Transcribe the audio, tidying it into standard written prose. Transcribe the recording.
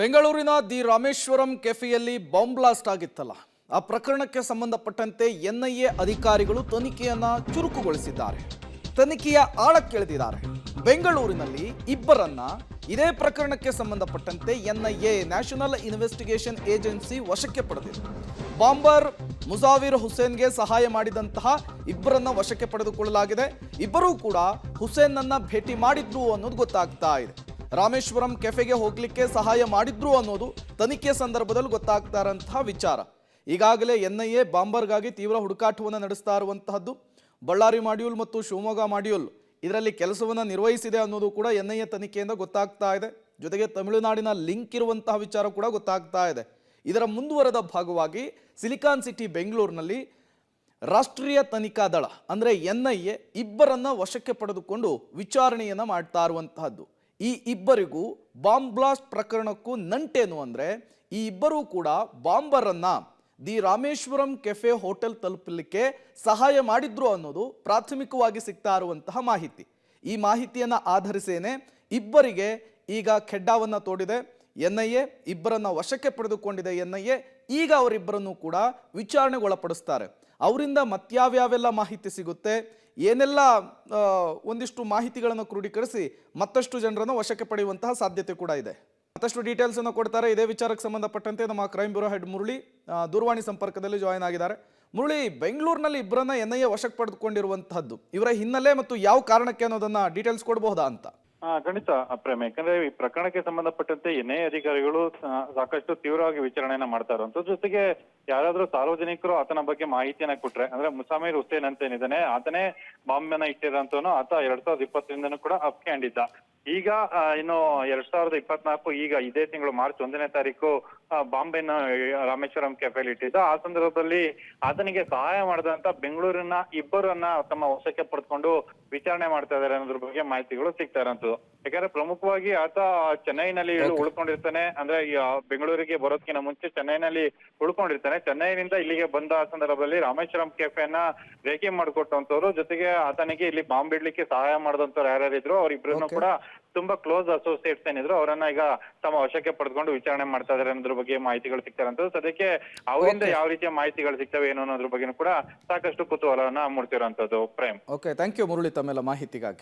ಬೆಂಗಳೂರಿನ the Rameswaram ಕೆಫೆಯಲ್ಲಿ bomb blast ಆಗಿತ್ತಲ್ಲ, ಆ ಪ್ರಕರಣಕ್ಕೆ ಸಂಬಂಧಪಟ್ಟಂತೆ ಎನ್ಐಎ ಅಧಿಕಾರಿಗಳು ತನಿಖೆಯನ್ನ ಚುರುಕುಗೊಳಿಸಿದ್ದಾರೆ. ತನಿಖೆಯ ಆಳಕ್ಕಿಳಿದಿದ್ದಾರೆ. ಬೆಂಗಳೂರಿನಲ್ಲಿ ಇಬ್ಬರನ್ನ ಇದೇ ಪ್ರಕರಣಕ್ಕೆ ಸಂಬಂಧಪಟ್ಟಂತೆ ಎನ್ಐಎ ನ್ಯಾಷನಲ್ ಇನ್ವೆಸ್ಟಿಗೇಷನ್ ಏಜೆನ್ಸಿ ವಶಕ್ಕೆ ಪಡೆದಿದೆ. ಬಾಂಬರ್ ಮುಜಾವಿರ್ ಹುಸೇನ್ಗೆ ಸಹಾಯ ಮಾಡಿದಂತಹ ಇಬ್ಬರನ್ನ ವಶಕ್ಕೆ ಪಡೆದುಕೊಳ್ಳಲಾಗಿದೆ. ಇಬ್ಬರೂ ಕೂಡ ಹುಸೇನ್ನನ್ನ ಭೇಟಿ ಮಾಡಿದ್ರು ಅನ್ನೋದು ಗೊತ್ತಾಗ್ತಾ ಇದೆ. ರಾಮೇಶ್ವರಂ ಕೆಫೆಗೆ ಹೋಗ್ಲಿಕ್ಕೆ ಸಹಾಯ ಮಾಡಿದ್ರು ಅನ್ನೋದು ತನಿಖೆ ಸಂದರ್ಭದಲ್ಲಿ ಗೊತ್ತಾಗ್ತಾ ಇರುವಂತಹ ವಿಚಾರ. ಈಗಾಗಲೇ ಎನ್ಐಎ ಬಾಂಬರ್ಗಾಗಿ ತೀವ್ರ ಹುಡುಕಾಟವನ್ನು ನಡೆಸ್ತಾ ಇರುವಂತಹದ್ದು. ಬಳ್ಳಾರಿ ಮಾಡ್ಯೂಲ್ ಮತ್ತು ಶಿವಮೊಗ್ಗ ಮಾಡ್ಯೂಲ್ ಇದರಲ್ಲಿ ಕೆಲಸವನ್ನು ನಿರ್ವಹಿಸಿದೆ ಅನ್ನೋದು ಕೂಡ ಎನ್ಐಎ ತನಿಖೆಯಿಂದ ಗೊತ್ತಾಗ್ತಾ ಇದೆ. ಜೊತೆಗೆ ತಮಿಳುನಾಡಿನ ಲಿಂಕ್ ಇರುವಂತಹ ವಿಚಾರ ಕೂಡ ಗೊತ್ತಾಗ್ತಾ ಇದೆ. ಇದರ ಮುಂದುವರೆದ ಭಾಗವಾಗಿ ಸಿಲಿಕಾನ್ ಸಿಟಿ ಬೆಂಗಳೂರಿನಲ್ಲಿ ರಾಷ್ಟ್ರೀಯ ತನಿಖಾ ದಳ ಅಂದರೆ ಎನ್ಐಎ ಇಬ್ಬರನ್ನ ವಶಕ್ಕೆ ಪಡೆದುಕೊಂಡು ವಿಚಾರಣೆಯನ್ನ ಮಾಡ್ತಾ ಇರುವಂತಹದ್ದು. ಈ ಇಬ್ಬರಿಗೂ ಬಾಂಬ್ ಬ್ಲಾಸ್ಟ್ ಪ್ರಕರಣಕ್ಕೂ ನಂಟೇನು ಅಂದರೆ, ಈ ಇಬ್ಬರೂ ಕೂಡ ಬಾಂಬರನ್ನ ದಿ ರಾಮೇಶ್ವರಂ ಕೆಫೆ ಹೋಟೆಲ್ ತಲುಪಲಿಕ್ಕೆ ಸಹಾಯ ಮಾಡಿದ್ರು ಅನ್ನೋದು ಪ್ರಾಥಮಿಕವಾಗಿ ಸಿಗ್ತಾ ಇರುವಂತಹ ಮಾಹಿತಿ. ಈ ಮಾಹಿತಿಯನ್ನು ಆಧರಿಸೇನೆ ಇಬ್ಬರಿಗೆ ಈಗ ಖೆಡ್ಡಾವನ್ನ ತೋಡಿದೆ ಎನ್ಐಎ. ಇಬ್ಬರನ್ನ ವಶಕ್ಕೆ ಪಡೆದುಕೊಂಡಿದೆ ಎನ್ಐಎ. ಈಗ ಅವರಿಬ್ಬರನ್ನು ಕೂಡ ವಿಚಾರಣೆಗೊಳಪಡಿಸ್ತಾರೆ. ಅವರಿಂದ ಮತ್ಯಾವ್ಯಾವೆಲ್ಲ ಮಾಹಿತಿ ಸಿಗುತ್ತೆ, ಏನೆಲ್ಲ ಒಂದಿಷ್ಟು ಮಾಹಿತಿಗಳನ್ನು ಕ್ರೋಢೀಕರಿಸಿ ಮತ್ತಷ್ಟು ಜನರನ್ನು ವಶಕ್ಕೆ ಪಡೆಯುವಂತಹ ಸಾಧ್ಯತೆ ಕೂಡ ಇದೆ. ಮತ್ತಷ್ಟು ಡೀಟೇಲ್ಸ್ ಅನ್ನು ಕೊಡ್ತಾರೆ. ಇದೇ ವಿಚಾರಕ್ಕೆ ಸಂಬಂಧಪಟ್ಟಂತೆ ನಮ್ಮ ಕ್ರೈಮ್ ಬ್ಯೂರೋ ಹೆಡ್ ಮುರಳಿ ದೂರವಾಣಿ ಸಂಪರ್ಕದಲ್ಲಿ ಜಾಯಿನ್ ಆಗಿದ್ದಾರೆ. ಮುರಳಿ, ಬೆಂಗಳೂರಿನಲ್ಲಿ ಇಬ್ಬರನ್ನ ಎನ್ಐಎ ವಶಕ್ಕೆ ಪಡೆದುಕೊಂಡಿರುವಂತಹದ್ದು, ಇವರ ಹಿನ್ನೆಲೆ ಮತ್ತು ಯಾವ ಕಾರಣಕ್ಕೆ ಅನ್ನೋದನ್ನ ಡೀಟೇಲ್ಸ್ ಕೊಡಬಹುದಾ ಅಂತ? ಖಂಡಿತ ಪ್ರೇಮ. ಯಾಕಂದ್ರೆ ಈ ಪ್ರಕರಣಕ್ಕೆ ಸಂಬಂಧಪಟ್ಟಂತೆ ಎನ್ಐಎ ಅಧಿಕಾರಿಗಳು ಸಾಕಷ್ಟು ತೀವ್ರವಾಗಿ ವಿಚಾರಣೆಯನ್ನ ಮಾಡ್ತಾ ಇರುವಂತ ಜೊತೆಗೆ ಯಾರಾದ್ರೂ ಸಾರ್ವಜನಿಕರು ಆತನ ಬಗ್ಗೆ ಮಾಹಿತಿಯನ್ನ ಕೊಟ್ರೆ, ಅಂದ್ರೆ ಮುಸಾಮಿರ್ ಹುಸೇನ್ ಅಂತ ಏನಿದ್ದಾನೆ ಆತನೇ ಬಾಂಬ್ ಇಟ್ಟಿರೋಂತವನು, ಆತ 2020 ಕೂಡ ಅಪ್ಕೊಂಡಿದ್ದ. ಈಗ ಇನ್ನು 2024 ಈಗ ಇದೇ ತಿಂಗಳು ಮಾರ್ಚ್ 1ನೇ ತಾರೀಕು ಬಾಂಬೆನ ರಾಮೇಶ್ವರಂ ಕೆಫೆಯಲ್ಲಿ ಇಟ್ಟಿದ್ದ. ಆ ಸಂದರ್ಭದಲ್ಲಿ ಆತನಿಗೆ ಸಹಾಯ ಮಾಡಿದಂತ ಬೆಂಗಳೂರಿನ ಇಬ್ಬರನ್ನ ತಮ್ಮ ವಶಕ್ಕೆ ಪಡೆದುಕೊಂಡು ವಿಚಾರಣೆ ಮಾಡ್ತಾ ಇದಾರೆ ಅನ್ನೋದ್ರ ಬಗ್ಗೆ ಮಾಹಿತಿಗಳು ಸಿಗ್ತಾ ಇರೋಂಥದ್ದು. ಯಾಕಂದ್ರೆ ಪ್ರಮುಖವಾಗಿ ಆತ ಚೆನ್ನೈನಲ್ಲಿ ಉಳ್ಕೊಂಡಿರ್ತಾನೆ. ಅಂದ್ರೆ ಬೆಂಗಳೂರಿಗೆ ಬರೋದಕ್ಕಿಂತ ಮುಂಚೆ ಚೆನ್ನೈನಲ್ಲಿ ಉಳ್ಕೊಂಡಿರ್ತಾನೆ. ಚೆನ್ನೈನಿಂದ ಇಲ್ಲಿಗೆ ಬಂದ ಸಂದರ್ಭದಲ್ಲಿ ರಾಮೇಶ್ವರಂ ಕೆಫೆಯನ್ನ ರೇಖೆ ಮಾಡಿಕೊಟ್ಟಂತವ್ರು, ಜೊತೆಗೆ ಆತನಿಗೆ ಇಲ್ಲಿ ಬಾಂಬ್ ಇಡ್ಲಿಕ್ಕೆ ಸಹಾಯ ಮಾಡಿದಂತವ್ರು ಯಾರ್ಯಾರಿದ್ರು ಅವರಿಬ್ಬರನ್ನು ಕೂಡ ತುಂಬಾ ಕ್ಲೋಸ್ ಅಸೋಸಿಯೇಟ್ಸ್ ಏನಿದ್ರು ಅವರನ್ನ ಈಗ ತಮ್ಮ ವಶಕ್ಕೆ ಪಡೆದುಕೊಂಡು ವಿಚಾರಣೆ ಮಾಡ್ತಾ ಇದಾರೆ ಅನ್ನೋದ್ರ ಬಗ್ಗೆ ಮಾಹಿತಿಗಳು ಸಿಗ್ತಾರಂತದ್ದು. ಸದ್ಯಕ್ಕೆ ಅವರಿಂದ ಯಾವ ರೀತಿಯ ಮಾಹಿತಿಗಳು ಸಿಗ್ತವೆ ಏನು ಅನ್ನೋದ್ರ ಬಗ್ಗೆ ಕೂಡ ಸಾಕಷ್ಟು ಕುತೂಹಲವನ್ನ ಮೂಡ್ತಿರೋಂಥದ್ದು. Prem. Okay, thank you Murali ತಮ್ಮೆಲ್ಲ ಮಾಹಿತಿಗಾಗಿ.